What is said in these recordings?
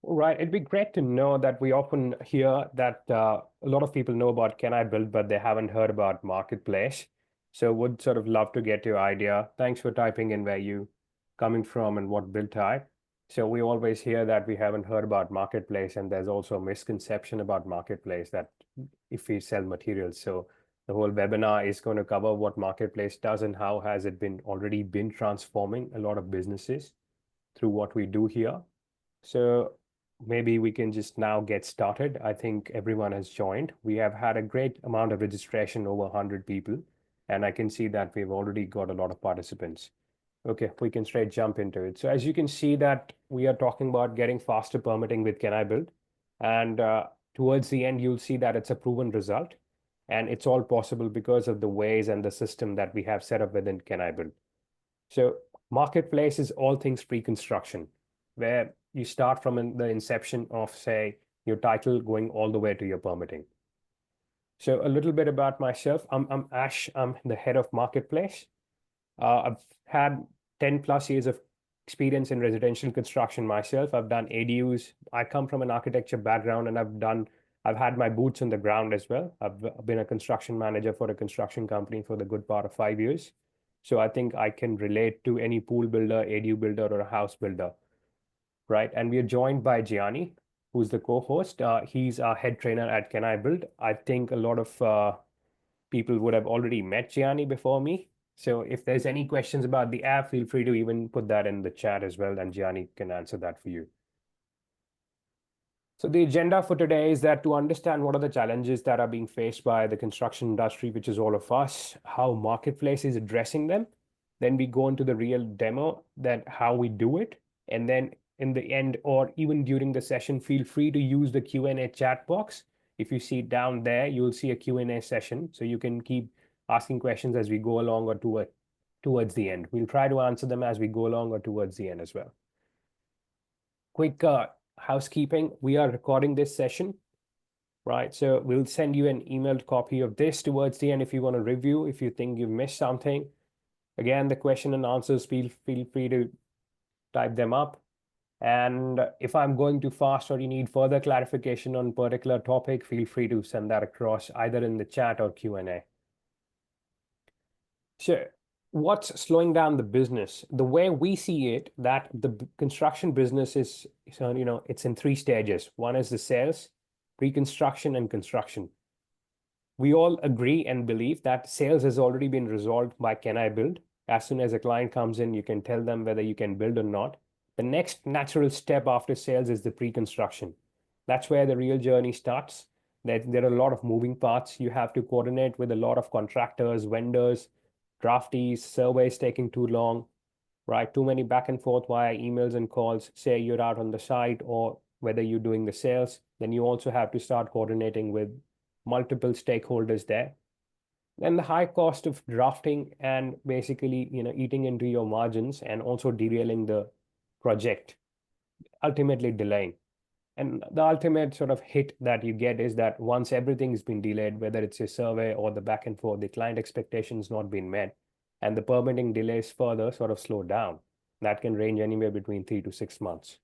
Right. It'd be great to know that we often hear that a lot of people know about Can I Build, but they haven't heard about Marketplace. So would sort of love to get your idea. Thanks for typing in where you coming from and what build type. So we always hear that we haven't heard about Marketplace, and there's also a misconception about Marketplace that if we sell materials. So the whole webinar is going to cover what Marketplace does and how has it been already been transforming a lot of businesses through what we do here. So maybe we can just now get started. I think everyone has joined. We have had a great amount of registration, over 100 people, and I can see that we've already got a lot of participants. Okay, we can straight jump into it. So as you can see that we are talking about getting faster permitting with Canibuild, and towards the end, you'll see that it's a proven result, and it's all possible because of the ways and the system that we have set up within Canibuild. So Marketplace is all things pre-construction, where you start from the inception of, say, your title going all the way to your permitting. So a little bit about myself. I'm Ash. I'm the head of Marketplace. I've had 10 plus years of experience in residential construction myself. I've done ADUs. I come from an architecture background, and I've had my boots on the ground as well. I've been a construction manager for a construction company for the good part of 5 years. So I think I can relate to any pool builder, ADU builder, or a house builder, right? And we are joined by Gianni, who's the co-host. He's our head trainer at Can I Build. I think a lot of people would have already met Gianni before me. So if there's any questions about the app, feel free to even put that in the chat as well, and Gianni can answer that for you. So the agenda for today is that to understand what are the challenges that are being faced by the construction industry, which is all of us, how Marketplace is addressing them. Then we go into the real demo, that how we do it. And then in the end, or even during the session, feel free to use the Q&A chat box. If you see down there, you'll see a Q&A session. So you can keep asking questions as we go along or towards the end. We'll try to answer them as we go along or towards the end as well. Quick housekeeping. We are recording this session, right? So we'll send you an emailed copy of this towards the end if you want to review, if you think you've missed something. Again, the question and answers, feel free to type them up. And if I'm going too fast or you need further clarification on particular topic, feel free to send that across either in the chat or Q&A. So what's slowing down the business? The way we see it, that the construction business is, it's in three stages. One is the sales, pre-construction, and construction. We all agree and believe that sales has already been resolved by Can I Build? As soon as a client comes in, you can tell them whether you can build or not. The next natural step after sales is the pre-construction. That's where the real journey starts. There are a lot of moving parts. You have to coordinate with a lot of contractors, vendors, draftees, surveys taking too long, right? Too many back and forth via emails and calls, say you're out on the site or whether you're doing the sales. Then you also have to start coordinating with multiple stakeholders there. Then the high cost of drafting and basically, eating into your margins and also derailing the project, ultimately delaying. And the ultimate sort of hit that you get is that once everything's been delayed, whether it's a survey or the back and forth, the client expectations not been met, and the permitting delays further sort of slow down. That can range anywhere between 3 to 6 months.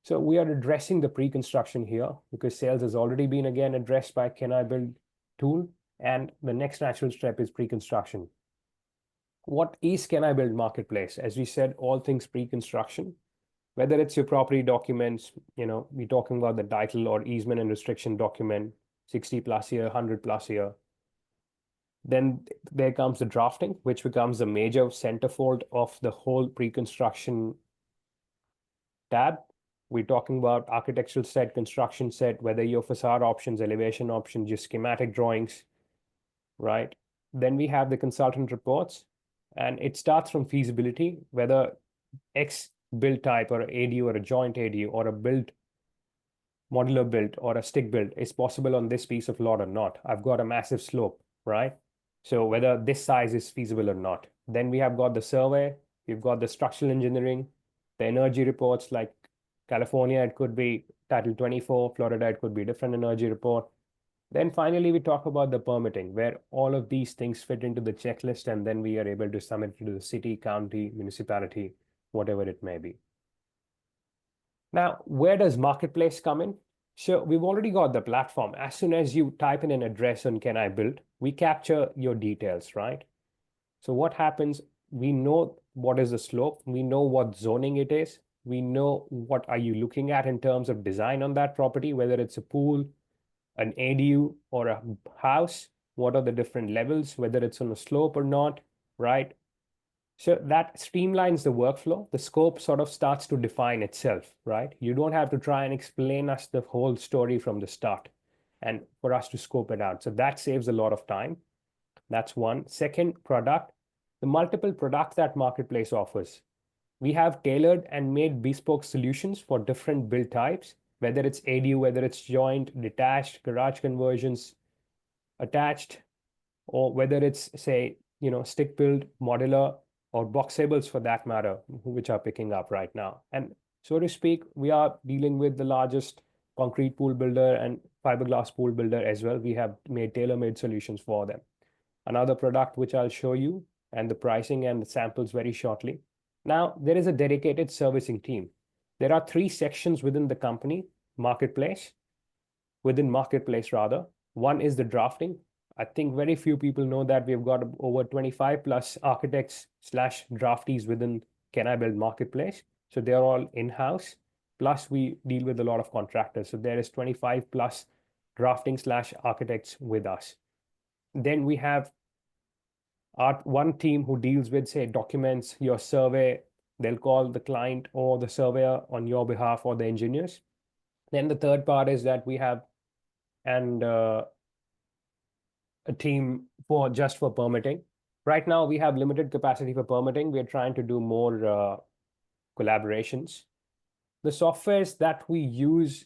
So we are addressing the pre-construction here because sales has already been again addressed by Can I Build tool, and the next natural step is pre-construction. What is Can I Build Marketplace? As we said, all things pre-construction. Whether it's your property documents, we're talking about the title or easement and restriction document, 60 plus year, 100 plus year. Then there comes the drafting, which becomes the major centerfold of the whole pre-construction tab. We're talking about architectural set, construction set, whether your facade options, elevation options, your schematic drawings, right? Then we have the consultant reports, and it starts from feasibility, whether X build type or ADU or a joint ADU or a build modular build or a stick build is possible on this piece of lot or not. I've got a massive slope, right? So whether this size is feasible or not. Then we have got the survey, we've got the structural engineering, the energy reports, like California, it could be Title 24, Florida, it could be different energy report. Then finally, we talk about the permitting, where all of these things fit into the checklist, and then we are able to submit to the city, county, municipality, whatever it may be. Now, where does marketplace come in? So we've already got the platform. As soon as you type in an address on Canibuild, we capture your details, right? So what happens, we know what is the slope, we know what zoning it is, we know what are you looking at in terms of design on that property, whether it's a pool, an ADU, or a house, what are the different levels, whether it's on a slope or not, right? So that streamlines the workflow. The scope sort of starts to define itself, right? You don't have to try and explain us the whole story from the start and for us to scope it out. So that saves a lot of time. That's one. Second, product, the multiple products that marketplace offers. We have tailored and made bespoke solutions for different build types, whether it's ADU, whether it's joint, detached, garage conversions, attached, or whether it's, say, stick build, modular, or boxables for that matter, which are picking up right now. And so to speak, we are dealing with the largest concrete pool builder and fiberglass pool builder as well. We have made tailor-made solutions for them. Another product which I'll show you and the pricing and the samples very shortly. Now, there is a dedicated servicing team. There are 3 sections within the company, within marketplace rather. One is the drafting. I think very few people know that we've got over 25 plus architects slash draftees within Canibuild marketplace. So they're all in-house. Plus we deal with a lot of contractors. So there is 25 plus drafting slash architects with us. Then we have one team who deals with, say, documents, your survey. They'll call the client or the surveyor on your behalf or the engineers. Then the third part is that we have a team just for permitting. Right now, we have limited capacity for permitting. We're trying to do more collaborations. The softwares that we use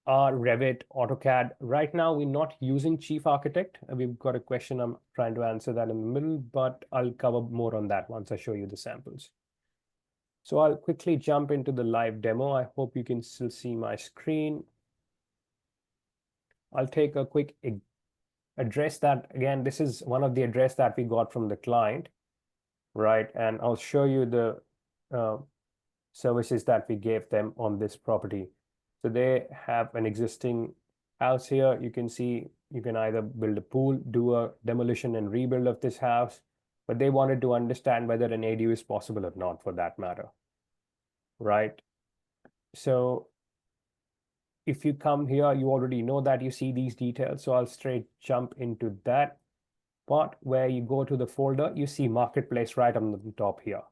are Revit, AutoCAD. Right now, we're not using Chief Architect. We've got a question. I'm trying to answer that in the middle, but I'll cover more on that once I show you the samples. So I'll quickly jump into the live demo. I hope you can still see my screen. I'll take a quick address that, again, this is one of the address that we got from the client, right? And I'll show you the services that we gave them on this property. So they have an existing house here. You can see you can either build a pool, do a demolition and rebuild of this house, but they wanted to understand whether an ADU is possible or not for that matter, right? So if you come here, you already know that you see these details. So I'll straight jump into that part where you go to the folder, you see marketplace right on the top here.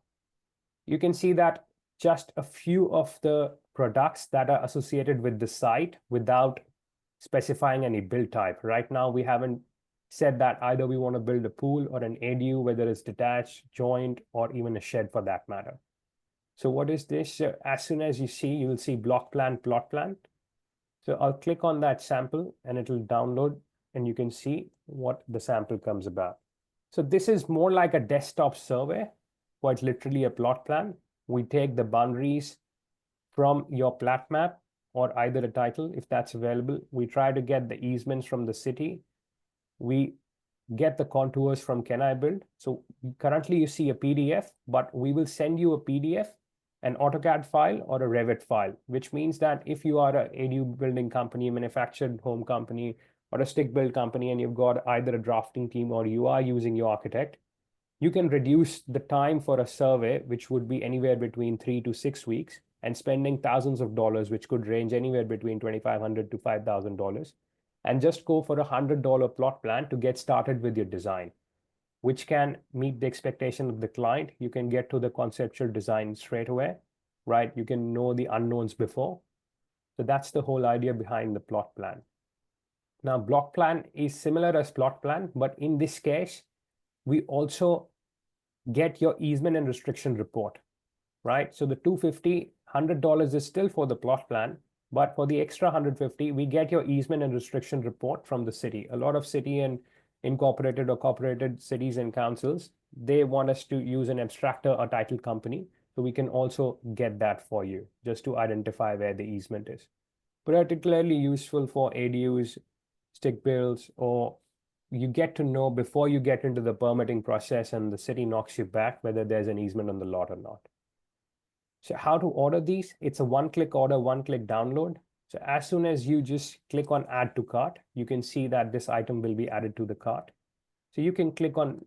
You can see that just a few of the products that are associated with the site without specifying any build type. Right now, we haven't said that either we want to build a pool or an ADU, whether it's detached, joint, or even a shed for that matter. So what is this? As soon as you see, you will see block plan, plot plan. So I'll click on that sample and it'll download and you can see what the sample comes about. So this is more like a desktop survey, quite literally a plot plan. We take the boundaries from your plat map or either a title if that's available. We try to get the easements from the city. We get the contours from Canibuild. So currently you see a PDF, but we will send you a PDF, an AutoCAD file or a Revit file, which means that if you are an ADU building company, manufactured home company, or a stick build company, and you've got either a drafting team or you are using your architect, you can reduce the time for a survey, which would be anywhere between 3 to 6 weeks, and spending thousands of dollars, which could range anywhere between $2,500 to $5,000, and just go for $100 plot plan to get started with your design, which can meet the expectation of the client. You can get to the conceptual design straight away, right? You can know the unknowns before. So that's the whole idea behind the plot plan. Now, block plan is similar as plot plan, but in this case, we also get your easement and restriction report, right? So the $250, $100 is still for the plot plan, but for the extra $150, we get your easement and restriction report from the city. A lot of city and incorporated or corporated cities and councils, they want us to use an abstractor or title company. So we can also get that for you just to identify where the easement is. Particularly useful for ADUs, stick builds, or you get to know before you get into the permitting process and the city knocks you back whether there's an easement on the lot or not. So how to order these? It's a one-click order, one-click download. So as soon as you just click on add to cart, you can see that this item will be added to the cart. So you can click on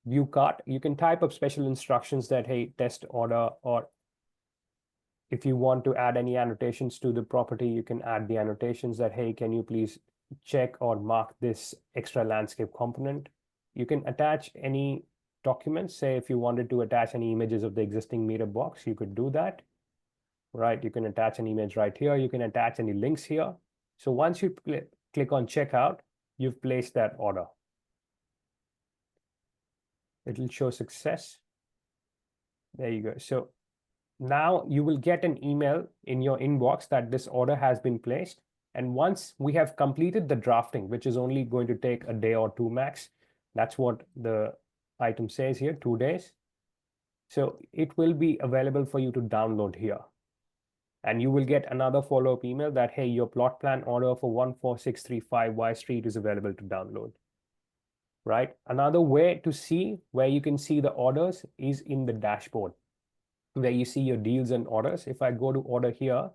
view cart. You can type up special instructions that, hey, test order, or if you want to add any annotations to the property, you can add the annotations that, hey, can you please check or mark this extra landscape component. You can attach any documents. Say if you wanted to attach any images of the existing meter box, you could do that, right? You can attach an image right here. You can attach any links here. So once you click on checkout, you've placed that order. It'll show success. There you go. So now you will get an email in your inbox that this order has been placed. And once we have completed the drafting, which is only going to take a day or two max, that's what the item says here, 2 days. So it will be available for you to download here. And you will get another follow-up email that, hey, your plot plan order for 14635 Y Street is available to download, right? Another way to see where you can see the orders is in the dashboard, where you see your deals and orders. If I go to order here,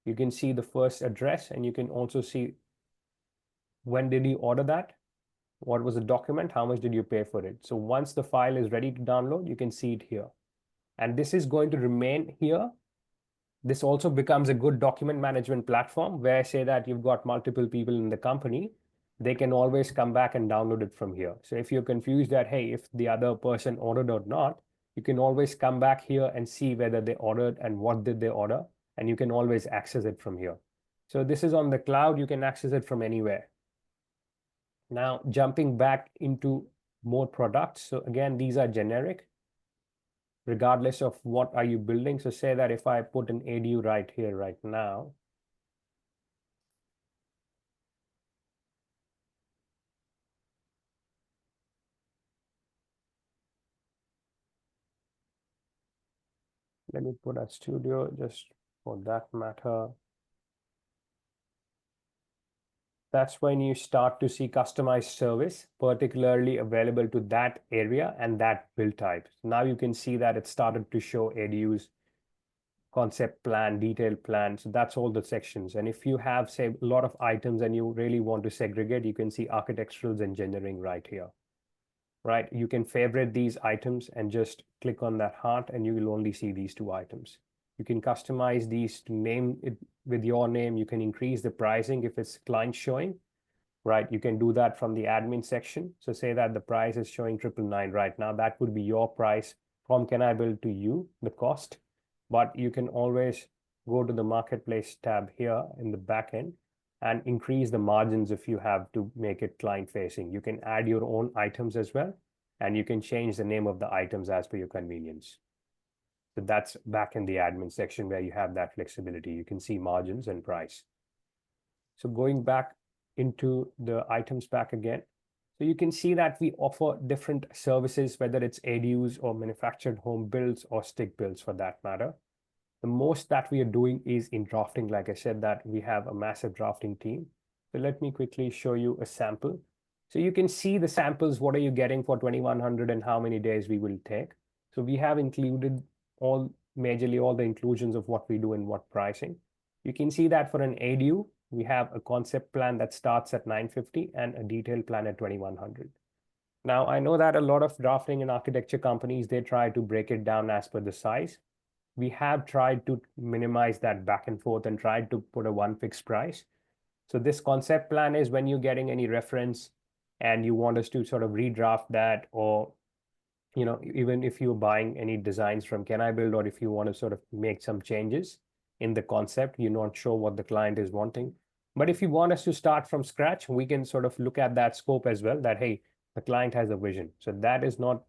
you can see the first address, and you can also see when did you order that, what was the document, how much did you pay for it. So once the file is ready to download, you can see it here. And this is going to remain here. This also becomes a good document management platform where, say that you've got multiple people in the company, they can always come back and download it from here. So if you're confused that, hey, if the other person ordered or not, you can always come back here and see whether they ordered and what did they order, and you can always access it from here. So this is on the cloud, you can access it from anywhere. Now jumping back into more products. So again, these are generic, regardless of what are you building. So say that if I put an ADU right here, right now, let me put a studio just for that matter. That's when you start to see customized service, particularly available to that area and that build type. Now you can see that it started to show ADUs, concept plan, detailed plan. So that's all the sections. And if you have, say, a lot of items and you really want to segregate, you can see architecturals engineering right here, right? You can favorite these items and just click on that heart, and you will only see these 2 items. You can customize these to name it with your name. You can increase the pricing if it's client showing, right? You can do that from the admin section. So say that the price is showing 999 right now. That would be your price from Canibuild to you, the cost. But you can always go to the marketplace tab here in the back end and increase the margins if you have to make it client facing. You can add your own items as well, and you can change the name of the items as per your convenience. So that's back in the admin section where you have that flexibility. You can see margins and price. So going back into the items back again. So you can see that we offer different services, whether it's ADUs or manufactured home builds or stick builds for that matter. The most that we are doing is in drafting. Like I said, that we have a massive drafting team. So let me quickly show you a sample. So you can see the samples, what are you getting for 2100 and how many days we will take. So we have included majorly all the inclusions of what we do and what pricing. You can see that for an ADU, we have a concept plan that starts at 950 and a detailed plan at 2100. Now, I know that a lot of drafting and architecture companies, they try to break it down as per the size. We have tried to minimize that back and forth and tried to put a one fixed price. So this concept plan is when you're getting any reference and you want us to sort of redraft that, or even if you're buying any designs from Canibuild, or if you want to sort of make some changes in the concept, you're not sure what the client is wanting. But if you want us to start from scratch, we can sort of look at that scope as well, that, hey, the client has a vision. So that is not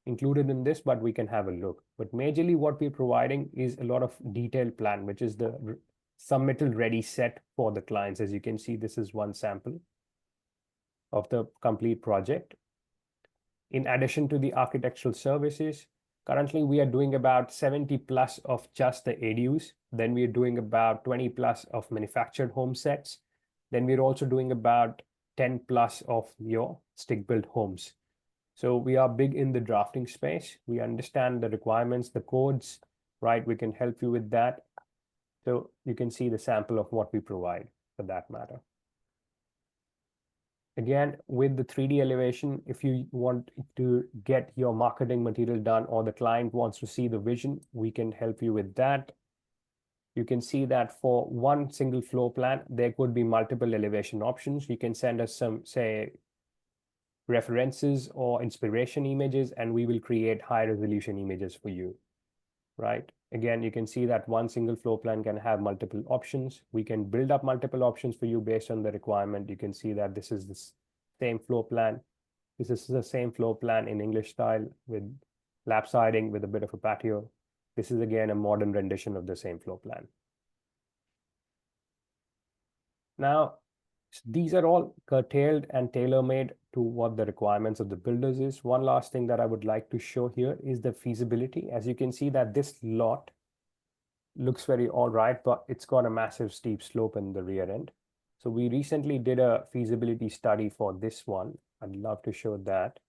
included in this, but we can have a look. But majorly what we're providing is a lot of detailed plan, which is the submittal ready set for the clients. As you can see, this is one sample of the complete project. In addition to the architectural services, currently we are doing about 70 plus of just the ADUs. Then we're doing about 20 plus of manufactured home sets. Then we're also doing about 10 plus of your stick built homes. So we are big in the drafting space. We understand the requirements, the codes, right? We can help you with that. So you can see the sample of what we provide for that matter. Again, with the 3D elevation, if you want to get your marketing material done or the client wants to see the vision, we can help you with that. You can see that for one single floor plan, there could be multiple elevation options. You can send us some, say, references or inspiration images, and we will create high resolution images for you, right? Again, you can see that one single floor plan can have multiple options. We can build up multiple options for you based on the requirement. You can see that this is the same floor plan. This is the same floor plan in English style with lap siding with a bit of a patio. This is again a modern rendition of the same floor plan. Now, these are all curtailed and tailor-made to what the requirements of the builders is. One last thing that I would like to show here is the feasibility. As you can see that this lot looks very all right, but it's got a massive steep slope in the rear end. So we recently did a feasibility study for this one. I'd love to show that.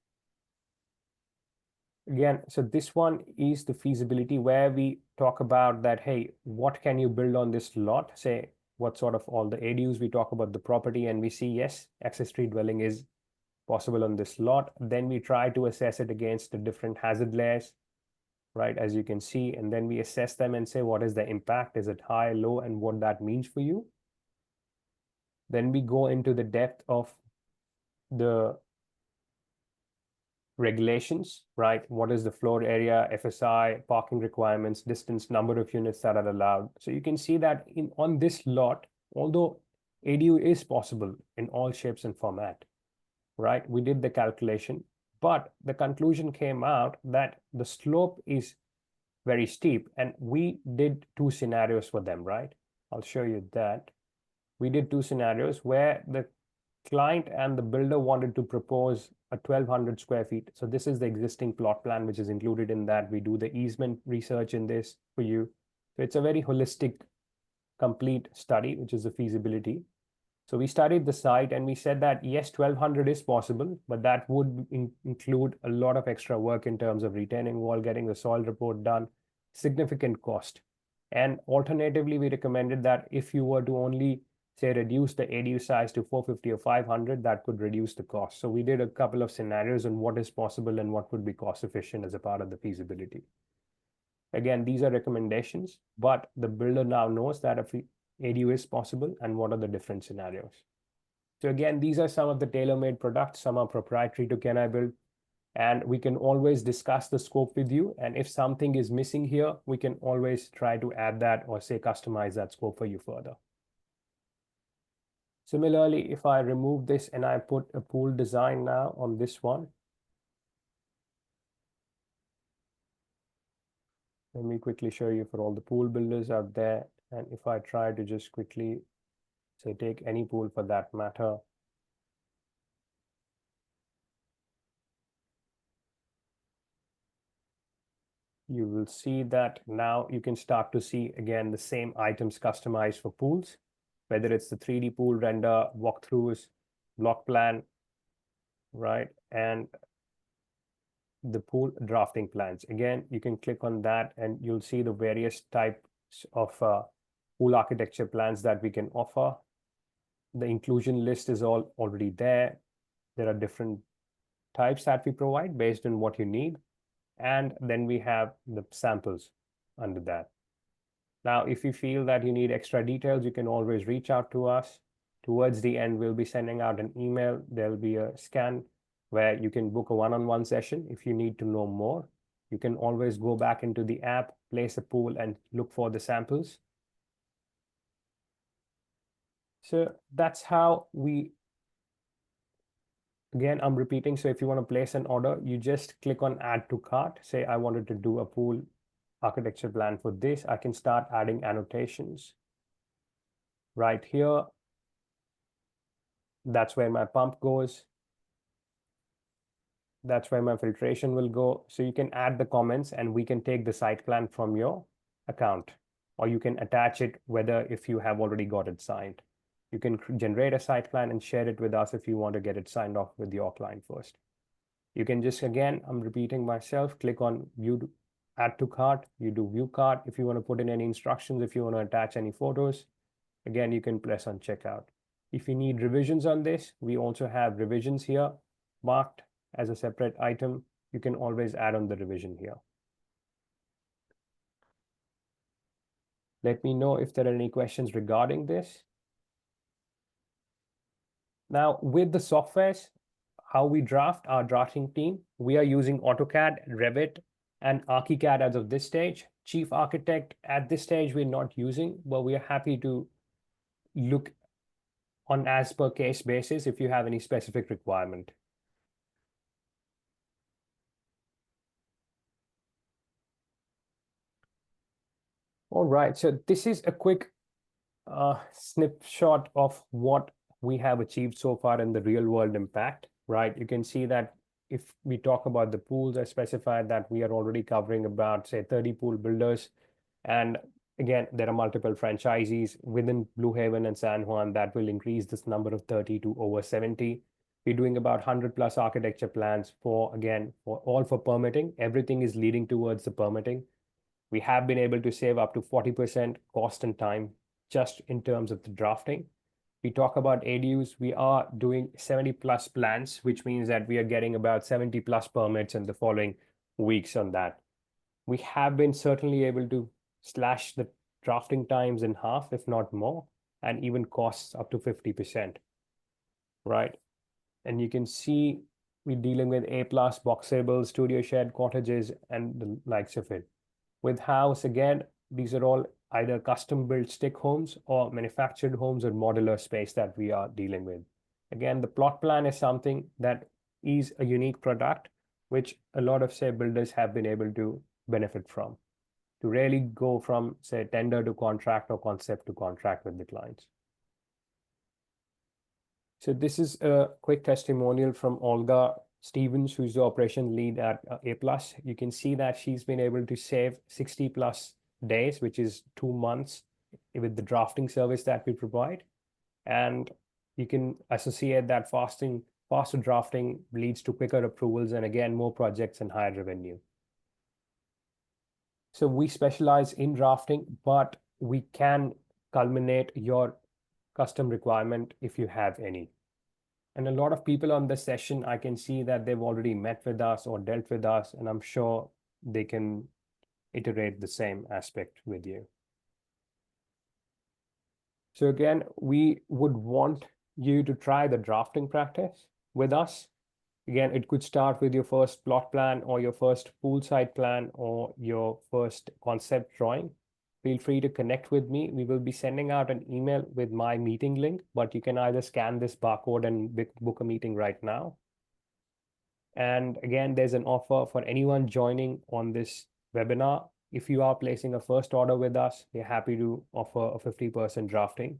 Again, so this one is the feasibility where we talk about that, hey, what can you build on this lot? Say, what sort of all the ADUs, we talk about the property and we see, yes, accessory dwelling is possible on this lot. Then we try to assess it against the different hazard layers, right, as you can see, and then we assess them and say, what is the impact? Is it high, low, and what that means for you? Then we go into the depth of the regulations, right? What is the floor area, FSI, parking requirements, distance, number of units that are allowed. So you can see that on this lot, although ADU is possible in all shapes and format, right? We did the calculation, but the conclusion came out that the slope is very steep, and we did two scenarios for them, right? I'll show you that. We did two scenarios where the client and the builder wanted to propose a 1,200 square feet. So this is the existing plot plan, which is included in that. We do the easement research in this for you. So it's a very holistic, complete study, which is the feasibility. So we studied the site and we said that, yes, 1,200 is possible, but that would include a lot of extra work in terms of retaining wall, getting the soil report done, significant cost. And alternatively, we recommended that if you were to only say reduce the ADU size to 450 or 500, that could reduce the cost. So we did a couple of scenarios on what is possible and what would be cost efficient as a part of the feasibility. Again, these are recommendations, but the builder now knows that if ADU is possible and what are the different scenarios. So again, these are some of the tailor-made products. Some are proprietary to Canibuild, and we can always discuss the scope with you. And if something is missing here, we can always try to add that or say customize that scope for you further. Similarly, if I remove this and I put a pool design now on this one, let me quickly show you for all the pool builders out there. And if I try to just quickly say take any pool for that matter, you will see that now you can start to see again the same items customized for pools, whether it's the 3D pool render, walkthroughs, block plan, right? And the pool drafting plans. Again, you can click on that and you'll see the various types of pool architecture plans that we can offer. The inclusion list is all already there. There are different types that we provide based on what you need. And then we have the samples under that. Now, if you feel that you need extra details, you can always reach out to us. Towards the end, we'll be sending out an email. There'll be a scan where you can book a one-on-one session. If you need to know more, you can always go back into the app, place a pool, and look for the samples. So that's how we, again, I'm repeating. So if you want to place an order, you just click on add to cart. Say I wanted to do a pool architecture plan for this. I can start adding annotations right here. That's where my pump goes. That's where my filtration will go. So you can add the comments and we can take the site plan from your account, or you can attach it whether if you have already got it signed. You can generate a site plan and share it with us if you want to get it signed off with your client first. You can just, again, I'm repeating myself, click on view add to cart, you do view cart. If you want to put in any instructions, if you want to attach any photos, again, you can press on checkout. If you need revisions on this, we also have revisions here marked as a separate item. You can always add on the revision here. Let me know if there are any questions regarding this. Now, with the softwares, how we draft our drafting team, we are using AutoCAD, Revit, and ArchiCAD as of this stage. Chief Architect at this stage we're not using, but we are happy to look on as per case basis if you have any specific requirement. All right, so this is a quick snapshot of what we have achieved so far in the real world impact, right? You can see that if we talk about the pools, I specified that we are already covering about, say, 30 pool builders. And again, there are multiple franchisees within Blue Haven and San Juan that will increase this number of 30 to over 70. We're doing about 100 plus architecture plans for, again, for permitting. Everything is leading towards the permitting. We have been able to save up to 40% cost and time just in terms of the drafting. We talk about ADUs, we are doing 70 plus plans, which means that we are getting about 70 plus permits in the following weeks on that. We have been certainly able to slash the drafting times in half, if not more, and even costs up to 50%, right? And you can see we're dealing with A plus, boxable, studio shed, cottages, and the likes of it. With house, again, these are all either custom built stick homes or manufactured homes or modular space that we are dealing with. Again, the plot plan is something that is a unique product, which a lot of, say, builders have been able to benefit from, to really go from, say, tender to contract or concept to contract with the clients. So this is a quick testimonial from Olga Stevens, who's the operation lead at A+. You can see that she's been able to save 60 plus days, which is 2 months with the drafting service that we provide. And you can associate that faster drafting leads to quicker approvals and again, more projects and higher revenue. So we specialize in drafting, but we can culminate your custom requirement if you have any. And a lot of people on this session, I can see that they've already met with us or dealt with us, and I'm sure they can iterate the same aspect with you. So again, we would want you to try the drafting practice with us. Again, it could start with your first plot plan or your first poolside plan or your first concept drawing. Feel free to connect with me. We will be sending out an email with my meeting link, but you can either scan this barcode and book a meeting right now. And again, there's an offer for anyone joining on this webinar. If you are placing a first order with us, we're happy to offer a 50% drafting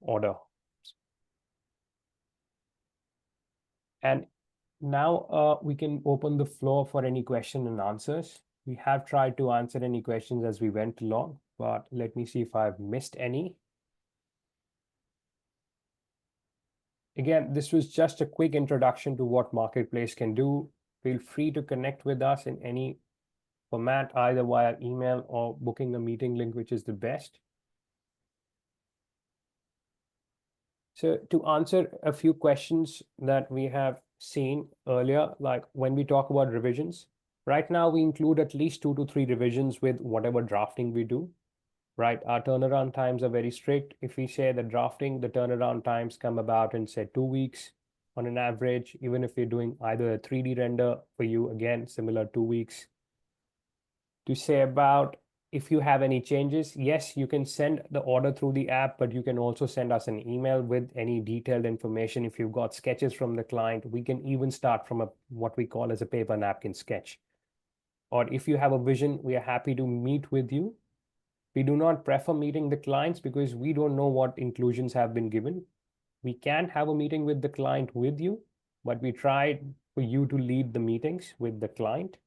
order. And now we can open the floor for any question and answers. We have tried to answer any questions as we went along, but let me see if I've missed any. Again, this was just a quick introduction to what Marketplace can do. Feel free to connect with us in any format, either via email or booking a meeting link, which is the best. So to answer a few questions that we have seen earlier, like when we talk about revisions, right now we include at least 2 to 3 revisions with whatever drafting we do, right? Our turnaround times are very strict. If we say the drafting, the turnaround times come about in, say, 2 weeks on an average, even if we're doing either a 3D render for you, again, similar 2 weeks. To say about if you have any changes, yes, you can send the order through the app, but you can also send us an email with any detailed information. If you've got sketches from the client, we can even start from what we call as a paper napkin sketch. Or if you have a vision, we are happy to meet with you. We do not prefer meeting the clients because we don't know what inclusions have been given. We can have a meeting with the client with you, but we try for you to lead the meetings with the client.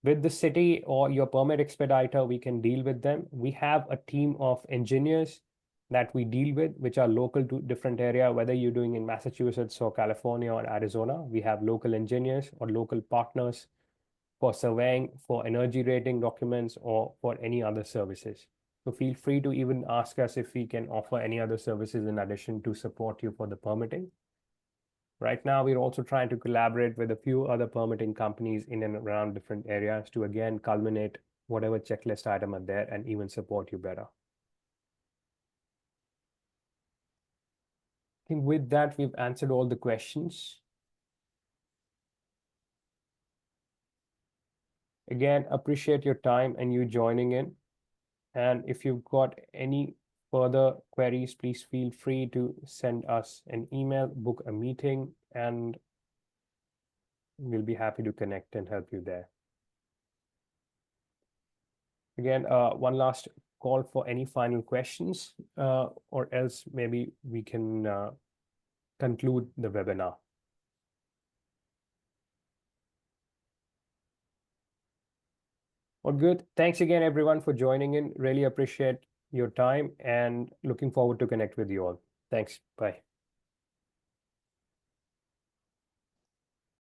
With the city or your permit expediter, we can deal with them. We have a team of engineers that we deal with, which are local to different area, whether you're doing in Massachusetts or California or Arizona. We have local engineers or local partners for surveying, for energy rating documents, or for any other services. So feel free to even ask us if we can offer any other services in addition to support you for the permitting. Right now, we're also trying to collaborate with a few other permitting companies in and around different areas to again culminate whatever checklist item are there and even support you better. I think with that, we've answered all the questions. Again, appreciate your time and you joining in. And if you've got any further queries, please feel free to send us an email, book a meeting, and we'll be happy to connect and help you there. Again, one last call for any final questions, or else maybe we can conclude the webinar. Well, good. Thanks again, everyone, for joining in. Really appreciate your time and looking forward to connect with you all. Thanks. Bye.